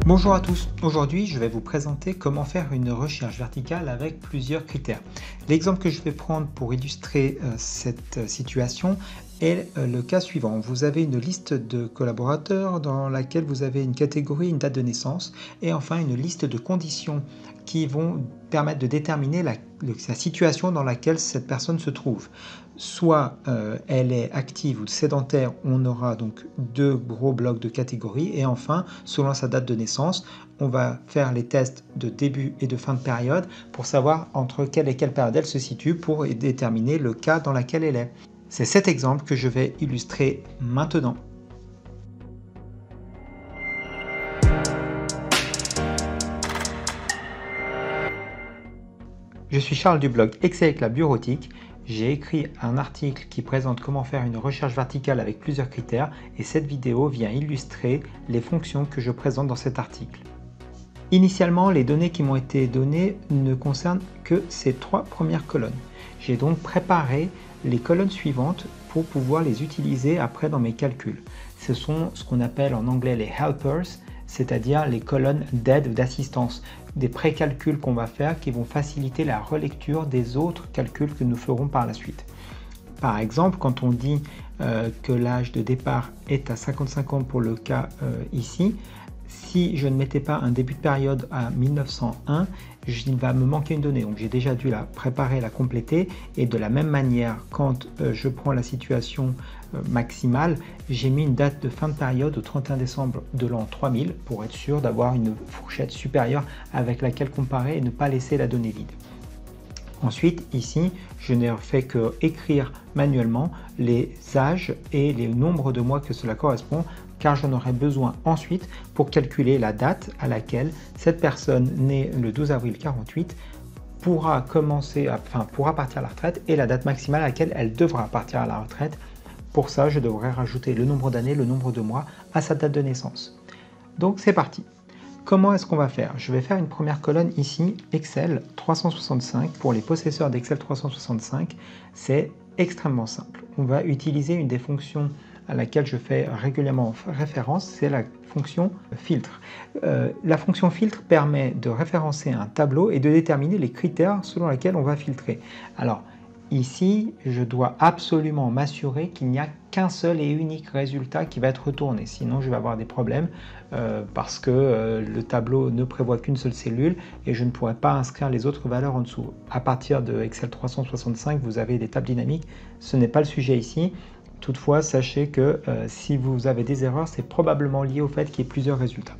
Bonjour à tous, aujourd'hui je vais vous présenter comment faire une recherche verticale avec plusieurs critères. L'exemple que je vais prendre pour illustrer cette situation est le cas suivant. Vous avez une liste de collaborateurs dans laquelle vous avez une catégorie, une date de naissance et enfin une liste de conditions qui vont permettre de déterminer la situation dans laquelle cette personne se trouve. Soit elle est active ou sédentaire, on aura donc deux gros blocs de catégories et enfin, selon sa date de naissance, on va faire les tests de début et de fin de période pour savoir entre quelle et quelle période elle se situe pour déterminer le cas dans lequel elle est. C'est cet exemple que je vais illustrer maintenant. Je suis Charles du blog Excel avec la bureautique. J'ai écrit un article qui présente comment faire une recherche verticale avec plusieurs critères et cette vidéo vient illustrer les fonctions que je présente dans cet article. Initialement, les données qui m'ont été données ne concernent que ces trois premières colonnes. J'ai donc préparé les colonnes suivantes pour pouvoir les utiliser après dans mes calculs. Ce sont ce qu'on appelle en anglais les helpers, c'est-à-dire les colonnes d'aide ou d'assistance, des pré-calculs qu'on va faire qui vont faciliter la relecture des autres calculs que nous ferons par la suite. Par exemple, quand on dit que l'âge de départ est à 55 ans pour le cas ici, si je ne mettais pas un début de période à 1901, il va me manquer une donnée. Donc j'ai déjà dû la préparer, la compléter. Et de la même manière, quand je prends la situation maximale, j'ai mis une date de fin de période au 31 décembre de l'an 3000 pour être sûr d'avoir une fourchette supérieure avec laquelle comparer et ne pas laisser la donnée vide. Ensuite, ici, je n'ai fait que écrire manuellement les âges et les nombres de mois que cela correspond, car j'en aurai besoin ensuite pour calculer la date à laquelle cette personne née le 12 avril 48 pourra partir à la retraite et la date maximale à laquelle elle devra partir à la retraite. Pour ça, je devrais rajouter le nombre d'années, le nombre de mois à sa date de naissance. Donc c'est parti. Comment est-ce qu'on va faire? Je vais faire une première colonne ici, Excel 365. Pour les possesseurs d'Excel 365, c'est extrêmement simple. On va utiliser une des fonctions à laquelle je fais régulièrement référence, c'est la fonction filtre. La fonction filtre permet de référencer un tableau et de déterminer les critères selon lesquels on va filtrer. Alors, ici, je dois absolument m'assurer qu'il n'y a qu'un seul et unique résultat qui va être retourné. Sinon, je vais avoir des problèmes parce que le tableau ne prévoit qu'une seule cellule et je ne pourrai pas inscrire les autres valeurs en dessous. À partir de Excel 365, vous avez des tables dynamiques. Ce n'est pas le sujet ici. Toutefois, sachez que si vous avez des erreurs, c'est probablement lié au fait qu'il y ait plusieurs résultats.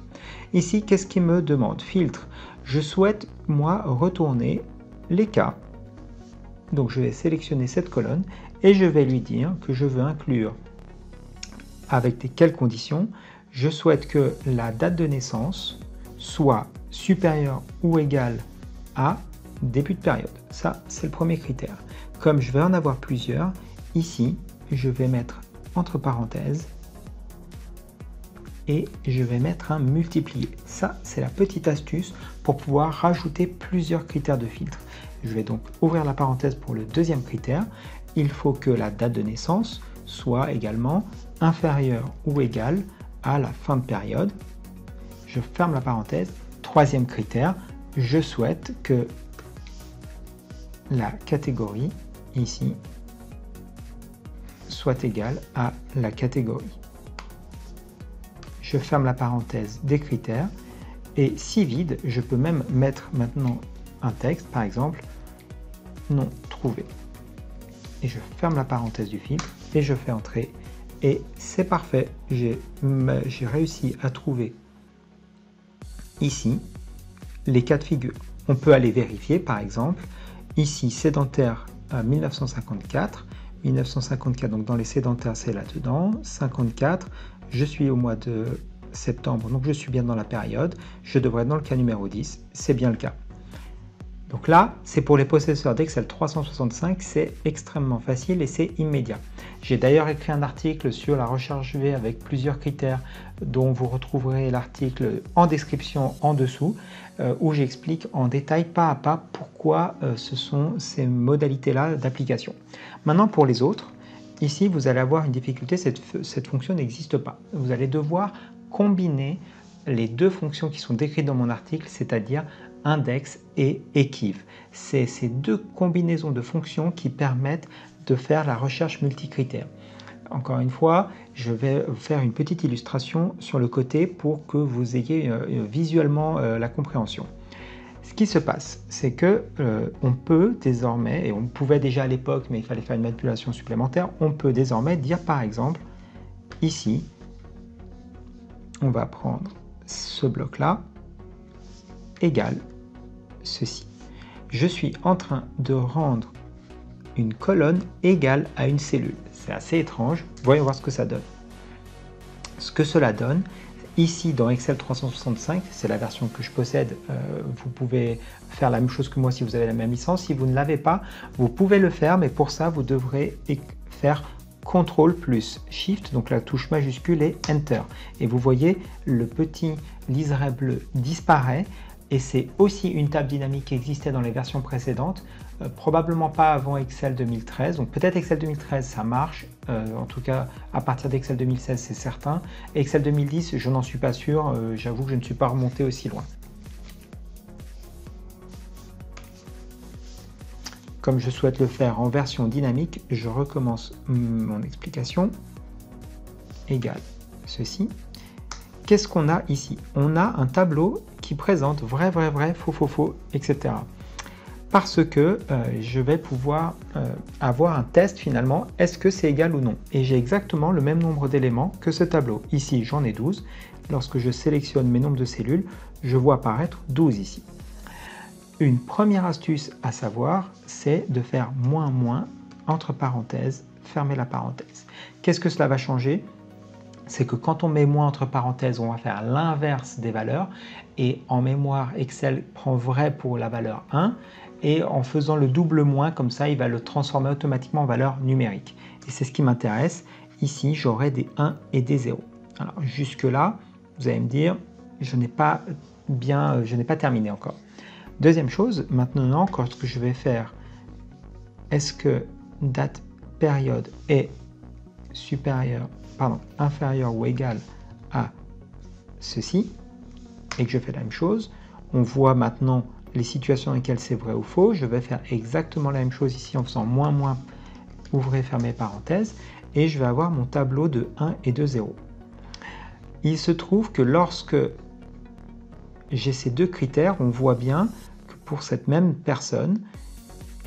Ici, qu'est-ce qu'il me demande? Filtre. Je souhaite, moi, retourner les cas. Donc je vais sélectionner cette colonne et je vais lui dire que je veux inclure avec quelles conditions. Je souhaite que la date de naissance soit supérieure ou égale à début de période. Ça, c'est le premier critère. Comme je vais en avoir plusieurs, ici, je vais mettre entre parenthèses et je vais mettre un multiplié. Ça, c'est la petite astuce pour pouvoir rajouter plusieurs critères de filtre. Je vais donc ouvrir la parenthèse pour le deuxième critère. Il faut que la date de naissance soit également inférieure ou égale à la fin de période. Je ferme la parenthèse. Troisième critère, je souhaite que la catégorie ici soit égale à la catégorie. Je ferme la parenthèse des critères et si vide, je peux même mettre maintenant un texte, par exemple, non trouvé. Et je ferme la parenthèse du filtre et je fais entrer et c'est parfait. J'ai réussi à trouver ici les cas de figure. On peut aller vérifier, par exemple, ici sédentaire à 1954. 1954, donc dans les sédentaires, c'est là-dedans. 54, je suis au mois de septembre, donc je suis bien dans la période. Je devrais être dans le cas numéro 10, c'est bien le cas. Donc là, c'est pour les possesseurs d'Excel 365, c'est extrêmement facile et c'est immédiat. J'ai d'ailleurs écrit un article sur la recherche V avec plusieurs critères dont vous retrouverez l'article en description en dessous où j'explique en détail pas à pas pourquoi ce sont ces modalités-là d'application. Maintenant pour les autres, ici vous allez avoir une difficulté, cette fonction n'existe pas. Vous allez devoir combiner les deux fonctions qui sont décrites dans mon article, c'est-à-dire index et equiv. C'est ces deux combinaisons de fonctions qui permettent de faire la recherche multicritère. Encore une fois, je vais faire une petite illustration sur le côté pour que vous ayez visuellement la compréhension. Ce qui se passe, c'est que on peut désormais, et on pouvait déjà à l'époque, mais il fallait faire une manipulation supplémentaire, on peut désormais dire par exemple, ici, on va prendre ce bloc-là, égale ceci. Je suis en train de rendre une colonne égale à une cellule. C'est assez étrange. Voyons voir ce que ça donne. Ce que cela donne, ici dans Excel 365, c'est la version que je possède, vous pouvez faire la même chose que moi si vous avez la même licence. Si vous ne l'avez pas, vous pouvez le faire, mais pour ça, vous devrez faire CTRL plus Shift, donc la touche majuscule et Enter. Et vous voyez, le petit liseré bleu disparaît. Et c'est aussi une table dynamique qui existait dans les versions précédentes, probablement pas avant Excel 2013, donc peut-être Excel 2013 ça marche, en tout cas à partir d'Excel 2016 c'est certain, Excel 2010 je n'en suis pas sûr, j'avoue que je ne suis pas remonté aussi loin. Comme je souhaite le faire en version dynamique, je recommence mon explication, égale ceci. Qu'est-ce qu'on a ici? On a un tableau qui présente vrai, vrai, vrai, faux, faux, faux, etc. Parce que je vais pouvoir avoir un test finalement, est-ce que c'est égal ou non? Et j'ai exactement le même nombre d'éléments que ce tableau. Ici, j'en ai 12. Lorsque je sélectionne mes nombres de cellules, je vois apparaître 12 ici. Une première astuce à savoir, c'est de faire moins, moins, entre parenthèses, fermer la parenthèse. Qu'est-ce que cela va changer? C'est que quand on met moins entre parenthèses, on va faire l'inverse des valeurs. Et en mémoire, Excel prend vrai pour la valeur 1. Et en faisant le double moins, comme ça, il va le transformer automatiquement en valeur numérique. Et c'est ce qui m'intéresse. Ici, j'aurai des 1 et des 0. Alors jusque-là, vous allez me dire, je n'ai pas terminé encore. Deuxième chose, maintenant, quand ce que je vais faire, est-ce que date période est inférieur ou égal à ceci, et que je fais la même chose, on voit maintenant les situations dans lesquelles c'est vrai ou faux. Je vais faire exactement la même chose ici en faisant moins, moins, ouvrez, fermez parenthèse, et je vais avoir mon tableau de 1 et de 0. Il se trouve que lorsque j'ai ces deux critères, on voit bien que pour cette même personne,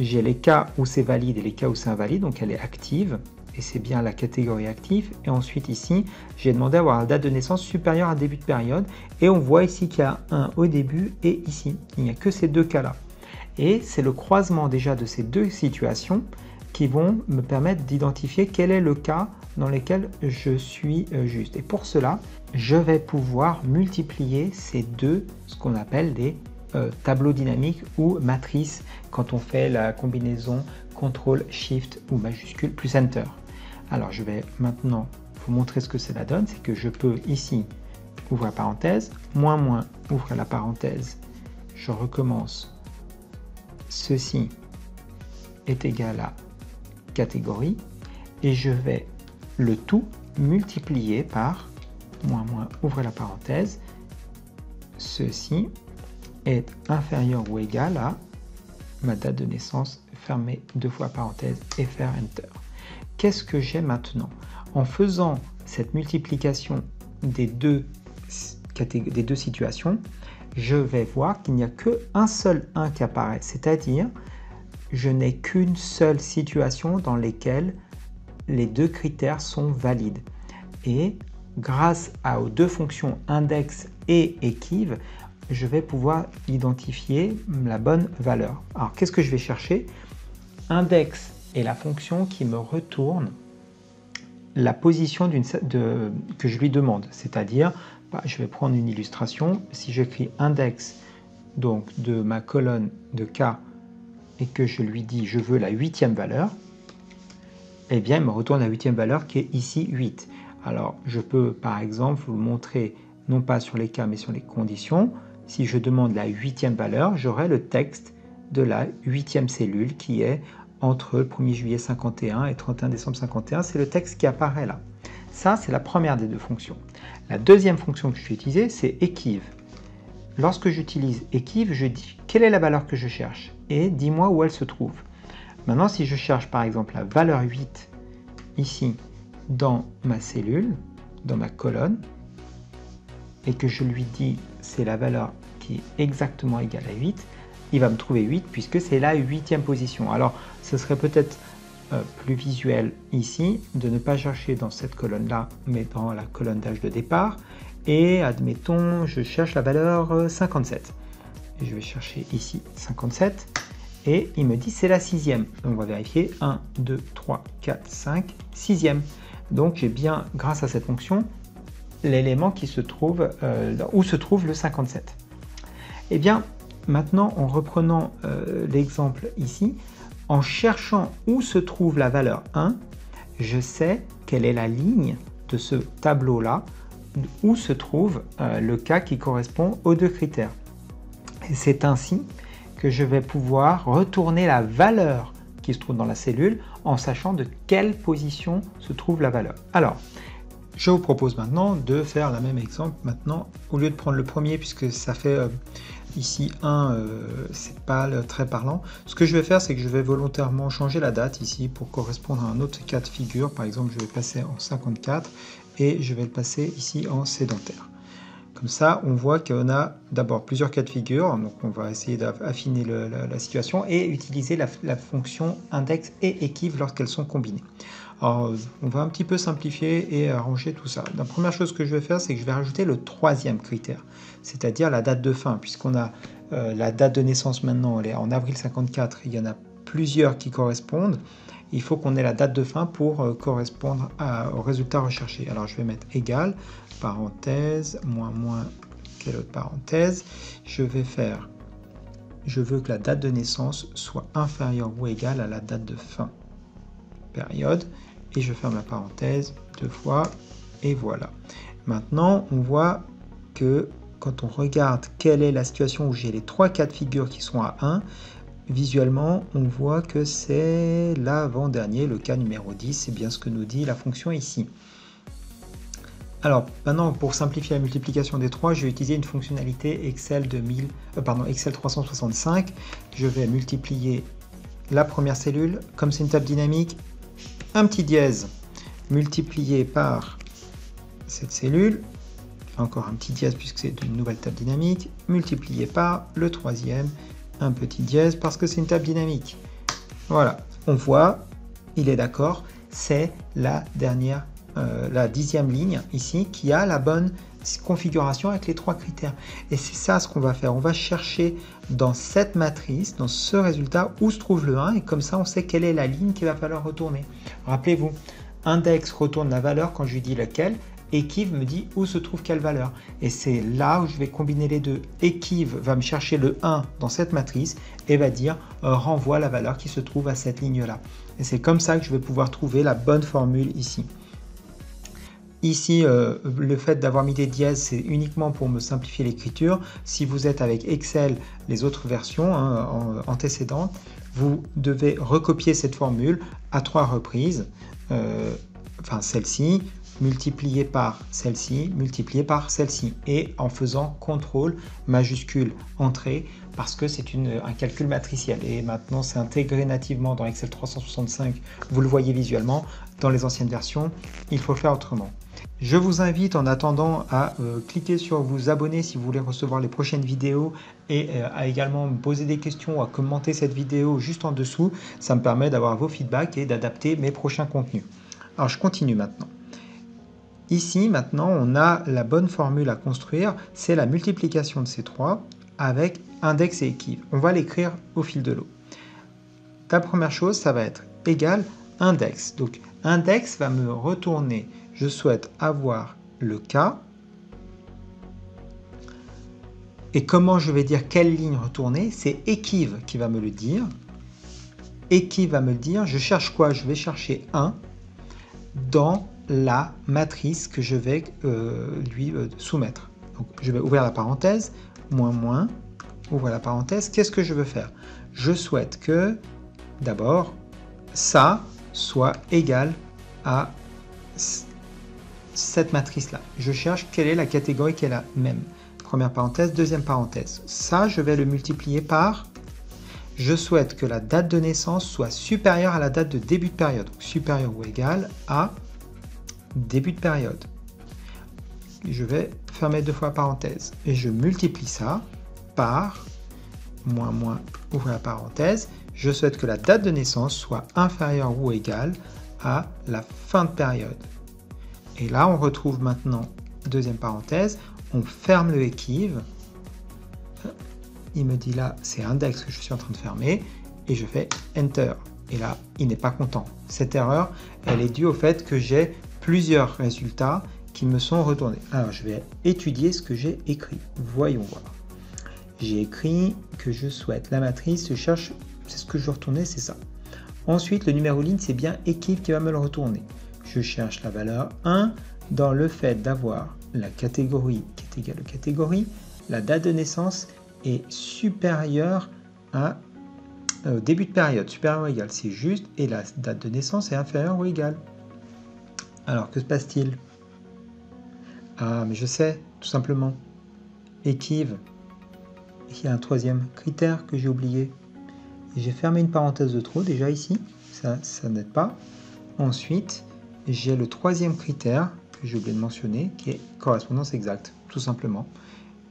j'ai les cas où c'est valide et les cas où c'est invalide, donc elle est active, et c'est bien la catégorie active. Et ensuite ici, j'ai demandé à avoir la date de naissance supérieure à début de période, et on voit ici qu'il y a un au début et ici. Il n'y a que ces deux cas-là. Et c'est le croisement déjà de ces deux situations qui vont me permettre d'identifier quel est le cas dans lequel je suis juste. Et pour cela, je vais pouvoir multiplier ces deux, ce qu'on appelle des tableaux dynamiques ou matrices, quand on fait la combinaison CTRL, SHIFT ou majuscule plus Enter. Alors je vais maintenant vous montrer ce que cela donne, c'est que je peux ici ouvrir la parenthèse, moins moins, ouvrir la parenthèse, je recommence, ceci est égal à catégorie, et je vais le tout multiplier par moins moins, ouvrez la parenthèse, ceci est inférieur ou égal à ma date de naissance, fermer deux fois parenthèse et faire Enter. Qu'est-ce que j'ai maintenant? En faisant cette multiplication des deux situations, je vais voir qu'il n'y a qu'un seul 1 qui apparaît, c'est-à-dire je n'ai qu'une seule situation dans laquelle les deux critères sont valides. Et grâce aux deux fonctions index et equiv, je vais pouvoir identifier la bonne valeur. Alors qu'est-ce que je vais chercher? Index est la fonction qui me retourne la position que je lui demande, c'est-à-dire, je vais prendre une illustration, si j'écris index donc de ma colonne de K et que je lui dis je veux la 8e valeur, eh bien il me retourne la 8e valeur qui est ici 8. Alors je peux par exemple vous montrer non pas sur les cas mais sur les conditions. Si je demande la 8e valeur, j'aurai le texte de la 8e cellule qui est entre le 1er juillet 51 et 31 décembre 51. C'est le texte qui apparaît là. Ça, c'est la première des deux fonctions. La deuxième fonction que je vais utiliser, c'est equiv. Lorsque j'utilise equiv, je dis quelle est la valeur que je cherche et dis-moi où elle se trouve. Maintenant, si je cherche par exemple la valeur 8 ici dans ma cellule, dans ma colonne, et que je lui dis c'est la valeur qui est exactement égale à 8, il va me trouver 8 puisque c'est la 8e position. Alors, ce serait peut-être plus visuel ici de ne pas chercher dans cette colonne-là, mais dans la colonne d'âge de départ. Et admettons, je cherche la valeur 57. Et je vais chercher ici 57. Et il me dit c'est la 6e. On va vérifier 1, 2, 3, 4, 5, 6e. Donc j'ai bien, grâce à cette fonction, l'élément qui se trouve, où se trouve le 57. Et bien, maintenant, en reprenant l'exemple ici, en cherchant où se trouve la valeur 1, je sais quelle est la ligne de ce tableau-là, où se trouve le cas qui correspond aux deux critères. Et c'est ainsi que je vais pouvoir retourner la valeur qui se trouve dans la cellule en sachant de quelle position se trouve la valeur. Alors, je vous propose maintenant de faire le même exemple maintenant, au lieu de prendre le premier puisque ça fait ici 1, c'est pas très parlant. Ce que je vais faire, c'est que je vais volontairement changer la date ici pour correspondre à un autre cas de figure. Par exemple, je vais passer en 54 et je vais le passer ici en sédentaire. Comme ça, on voit qu'on a d'abord plusieurs cas de figure, donc on va essayer d'affiner la situation et utiliser la fonction index et equiv lorsqu'elles sont combinées. Alors, on va un petit peu simplifier et arranger tout ça. La première chose que je vais faire, c'est que je vais rajouter le troisième critère, c'est-à-dire la date de fin, puisqu'on a la date de naissance maintenant, elle est en avril 54, il y en a plusieurs qui correspondent. Il faut qu'on ait la date de fin pour correspondre au résultat recherché. Alors je vais mettre égal, parenthèse, moins, quelle autre parenthèse. Je veux que la date de naissance soit inférieure ou égale à la date de fin, période, et je ferme la parenthèse 2 fois, et voilà. Maintenant, on voit que quand on regarde quelle est la situation où j'ai les trois cas de figure qui sont à 1, visuellement, on voit que c'est l'avant-dernier, le cas numéro 10, c'est bien ce que nous dit la fonction ici. Alors, maintenant, pour simplifier la multiplication des 3, je vais utiliser une fonctionnalité Excel 365. Je vais multiplier la première cellule, comme c'est une table dynamique, un petit dièse multiplié par cette cellule, encore un petit dièse puisque c'est une nouvelle table dynamique, multiplié par le troisième, un petit dièse parce que c'est une table dynamique. Voilà, on voit, il est d'accord, c'est la dernière, la 10e ligne ici qui a la bonne configuration avec les trois critères. Et c'est ça ce qu'on va faire, on va chercher dans cette matrice, dans ce résultat, où se trouve le 1 et comme ça on sait quelle est la ligne qu'il va falloir retourner. Rappelez-vous, index retourne la valeur quand je lui dis laquelle, equiv me dit où se trouve quelle valeur. Et c'est là où je vais combiner les deux. Equiv va me chercher le 1 dans cette matrice et va dire renvoie la valeur qui se trouve à cette ligne-là. Et c'est comme ça que je vais pouvoir trouver la bonne formule ici. Ici, le fait d'avoir mis des dièses, c'est uniquement pour me simplifier l'écriture. Si vous êtes avec Excel, les autres versions antécédentes, vous devez recopier cette formule à 3 reprises. Enfin, celle-ci, multiplié par celle-ci, multiplié par celle-ci, et en faisant CTRL majuscule entrée, parce que c'est un calcul matriciel. Et maintenant, c'est intégré nativement dans Excel 365, vous le voyez visuellement. Dans les anciennes versions, il faut le faire autrement. Je vous invite en attendant à cliquer sur vous abonner si vous voulez recevoir les prochaines vidéos et à également me poser des questions ou à commenter cette vidéo juste en dessous. Ça me permet d'avoir vos feedbacks et d'adapter mes prochains contenus. Alors, je continue maintenant. Ici, maintenant, on a la bonne formule à construire, c'est la multiplication de ces trois avec index et equiv. On va l'écrire au fil de l'eau. La première chose, ça va être égal index. Donc, index va me retourner, je souhaite avoir le cas. Et comment je vais dire quelle ligne retourner? C'est equiv qui va me le dire. Equiv va me le dire, je cherche quoi? Je vais chercher 1 dans la matrice que je vais lui soumettre. Donc, je vais ouvrir la parenthèse, moins, ouvre la parenthèse. Qu'est-ce que je veux faire? Je souhaite que, d'abord, ça soit égal à cette matrice-là. Je cherche quelle est la catégorie qui est la même. Première parenthèse, deuxième parenthèse. Ça, je vais le multiplier par... Je souhaite que la date de naissance soit supérieure à la date de début de période. Donc, supérieure ou égale à début de période. Je vais fermer deux fois la parenthèse. Et je multiplie ça par moins, ouvrir la parenthèse. Je souhaite que la date de naissance soit inférieure ou égale à la fin de période. Et là, on retrouve maintenant, deuxième parenthèse, on ferme le équive. Il me dit là, c'est index que je suis en train de fermer, et je fais Enter. Et là, il n'est pas content. Cette erreur, elle est due au fait que j'ai plusieurs résultats qui me sont retournés. Alors, je vais étudier ce que j'ai écrit. Voyons voir. J'ai écrit que je souhaite la matrice, je cherche, c'est ce que je veux retourner, c'est ça. Ensuite, le numéro ligne, c'est bien équive qui va me le retourner. Je cherche la valeur 1 dans le fait d'avoir la catégorie qui est égale à catégorie, la date de naissance est supérieure à début de période, supérieure ou égale, c'est juste, et la date de naissance est inférieure ou égale. Alors, que se passe-t-il? Ah, mais je sais, tout simplement. Équive. Il y a un troisième critère que j'ai oublié. J'ai fermé une parenthèse de trop déjà ici, ça n'aide pas. Ensuite, j'ai le troisième critère que j'ai oublié de mentionner, qui est correspondance exacte, tout simplement.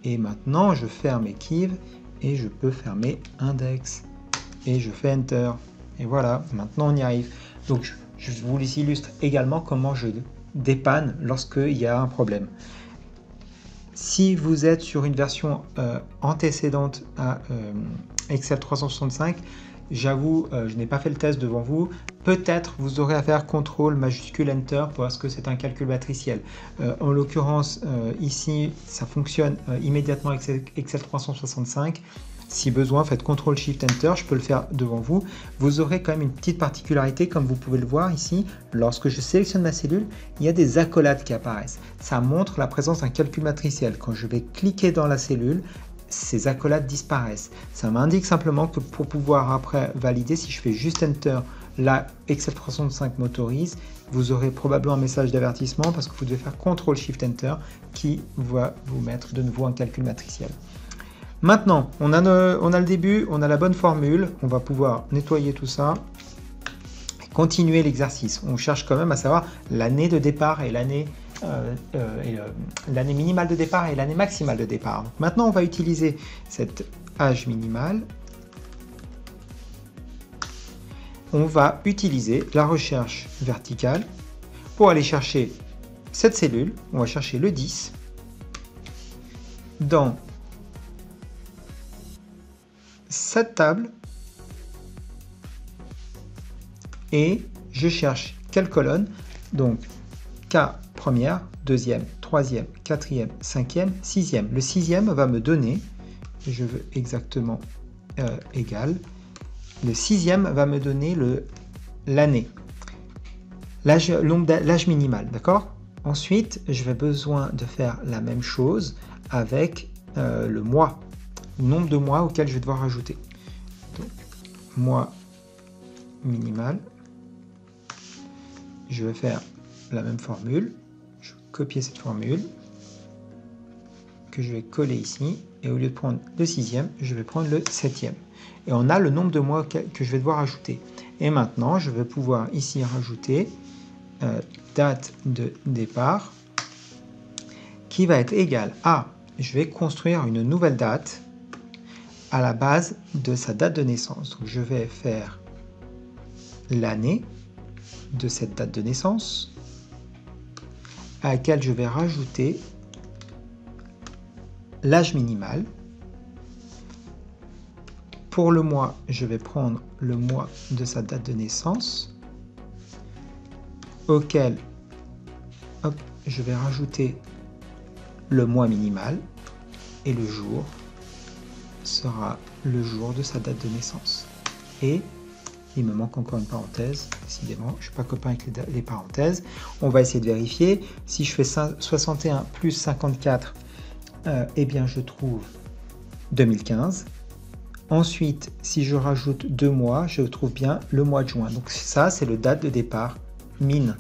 Et maintenant, je ferme équive et je peux fermer index. Et je fais Enter. Et voilà, maintenant on y arrive. Donc, je vous illustre également comment je dépanne lorsqu'il y a un problème. Si vous êtes sur une version antécédente à Excel 365, j'avoue, je n'ai pas fait le test devant vous. Peut-être vous aurez à faire CTRL majuscule Enter parce que c'est un calcul matriciel. En l'occurrence, ici, ça fonctionne immédiatement avec Excel 365. Si besoin, faites CTRL SHIFT Enter, je peux le faire devant vous. Vous aurez quand même une petite particularité, comme vous pouvez le voir ici. Lorsque je sélectionne ma cellule, il y a des accolades qui apparaissent. Ça montre la présence d'un calcul matriciel. Quand je vais cliquer dans la cellule, ces accolades disparaissent. Ça m'indique simplement que pour pouvoir après valider, si je fais juste Enter, là, Excel 365 m'autorise. Vous aurez probablement un message d'avertissement parce que vous devez faire CTRL SHIFT Enter qui va vous mettre de nouveau un calcul matriciel. Maintenant, on a le début, on a la bonne formule, on va pouvoir nettoyer tout ça et continuer l'exercice. On cherche quand même à savoir l'année de départ et l'année minimale de départ et l'année maximale de départ. Donc maintenant, on va utiliser cet âge minimal. On va utiliser la recherche verticale pour aller chercher cette cellule. On va chercher le 10 dans cette table et je cherche quelle colonne, donc K première, deuxième, troisième, quatrième, cinquième, sixième. Le sixième va me donner, je veux exactement égal, le sixième va me donner l'année, l'âge minimal, d'accord? Ensuite, je vais besoin de faire la même chose avec le mois. Nombre de mois auquel je vais devoir rajouter. Donc, mois minimal. Je vais faire la même formule. Je vais copier cette formule que je vais coller ici. Et au lieu de prendre le sixième, je vais prendre le septième. Et on a le nombre de mois que je vais devoir ajouter. Et maintenant, je vais pouvoir ici rajouter date de départ qui va être égale à, je vais construire une nouvelle date à la base de sa date de naissance. Donc je vais faire l'année de cette date de naissance à laquelle je vais rajouter l'âge minimal. Pour le mois, je vais prendre le mois de sa date de naissance auquel je vais rajouter le mois minimal et le jour sera le jour de sa date de naissance. Et il me manque encore une parenthèse, décidément, je ne suis pas copain avec les parenthèses. On va essayer de vérifier. Si je fais 61 plus 54, eh bien je trouve 2015. Ensuite, si je rajoute 2 mois, je trouve bien le mois de juin. Donc ça, c'est le date de départ min.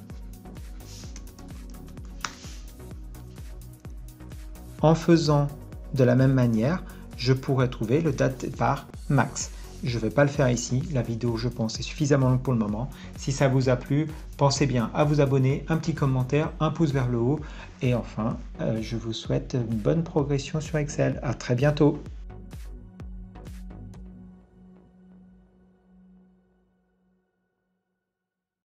En faisant de la même manière, je pourrais trouver le date de départ max. Je ne vais pas le faire ici, la vidéo je pense est suffisamment longue pour le moment. Si ça vous a plu, pensez bien à vous abonner, un petit commentaire, un pouce vers le haut et enfin, je vous souhaite une bonne progression sur Excel. À très bientôt.